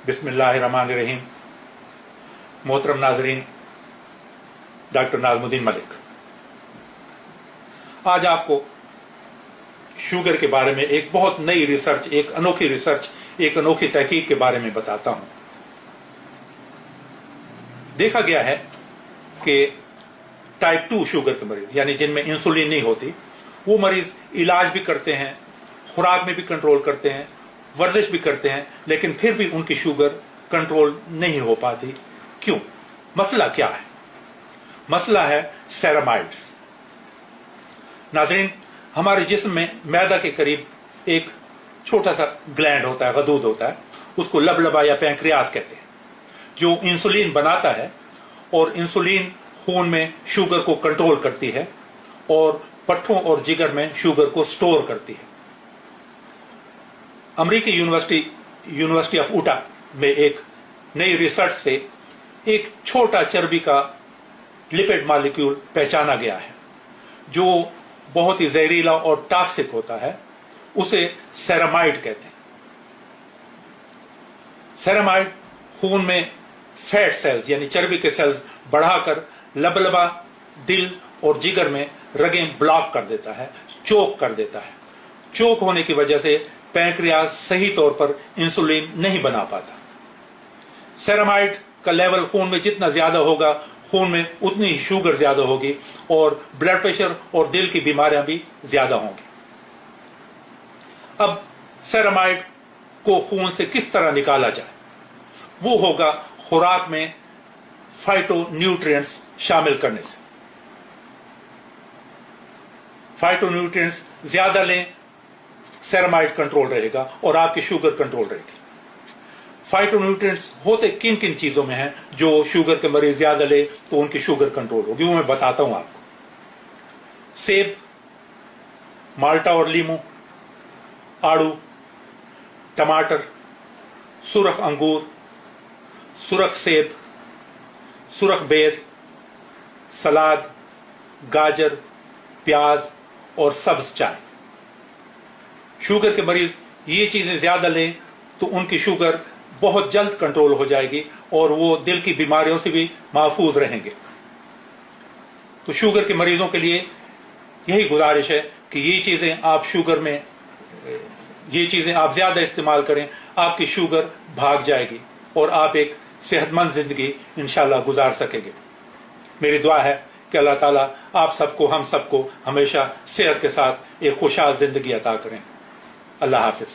बिस्मिल्लाहिर्रहमानिर्रहीम। मोहतरम नाजरीन, डॉक्टर नाज़मुद्दीन मलिक आज आपको शुगर के बारे में एक बहुत नई रिसर्च, एक अनोखी तहकीक के बारे में बताता हूं। देखा गया है कि टाइप 2 शुगर के मरीज, यानी जिनमें इंसुलिन नहीं होती, वो मरीज इलाज भी करते हैं, खुराक में भी कंट्रोल करते हैं, वर्जिश भी करते हैं, लेकिन फिर भी उनकी शुगर कंट्रोल नहीं हो पाती। क्यों? मसला क्या है? मसला है सेरामाइड्स। नाज़रीन, हमारे जिस्म में मैदा के करीब एक छोटा सा ग्लैंड होता है, गदूद होता है, उसको लबलबा या पैंक्रियास कहते हैं, जो इंसुलिन बनाता है और इंसुलिन खून में शुगर को कंट्रोल करती है और पट्ठों और जिगर में शुगर को स्टोर करती है। अमेरिकी यूनिवर्सिटी ऑफ यूटा में एक नई रिसर्च से एक छोटा चर्बी का लिपिड मॉलिक्यूल पहचाना गया है जो बहुत ही जहरीला और टॉक्सिक होता है। उसे सेरामाइड कहते हैं। सेरामाइड खून में फैट सेल्स यानी चर्बी के सेल्स बढ़ाकर लबलबा, दिल और जिगर में रगें ब्लॉक कर देता है, चोक कर देता है। चोक होने की वजह से पैंक्रियास सही तौर पर इंसुलिन नहीं बना पाता। सेरामाइड का लेवल खून में जितना ज्यादा होगा, खून में उतनी ही शुगर ज्यादा होगी और ब्लड प्रेशर और दिल की बीमारियां भी ज्यादा होंगी। अब सेरामाइड को खून से किस तरह निकाला जाए? वो होगा खुराक में फाइटोन्यूट्रिएंट्स शामिल करने से। फाइटोन्यूट्रिएंट्स ज्यादा लें, सेरामाइड कंट्रोल रहेगा और आपकी शुगर कंट्रोल रहेगी। फाइटोन्यूट्रिएंट्स होते किन किन चीजों में हैं जो शुगर के मरीज ज्यादा ले तो उनकी शुगर कंट्रोल होगी, वो मैं बताता हूं आपको। सेब, माल्टा और लीमू, आड़ू, टमाटर, सुरख अंगूर, सुरख सेब, सुरख बेर, सलाद, गाजर, प्याज और सब्ज चाय। शुगर के मरीज ये चीजें ज्यादा लें तो उनकी शुगर बहुत जल्द कंट्रोल हो जाएगी और वो दिल की बीमारियों से भी महफूज रहेंगे। तो शुगर के मरीजों के लिए यही गुजारिश है कि ये चीजें आप ज्यादा इस्तेमाल करें, आपकी शुगर भाग जाएगी और आप एक सेहतमंद जिंदगी इंशाल्लाह गुजार सकेंगे। मेरी दुआ है कि अल्लाह ताला आप सबको, हम सबको हमेशा सेहत के साथ एक खुशहाल जिंदगी अता करें। अल्लाह हाफिज।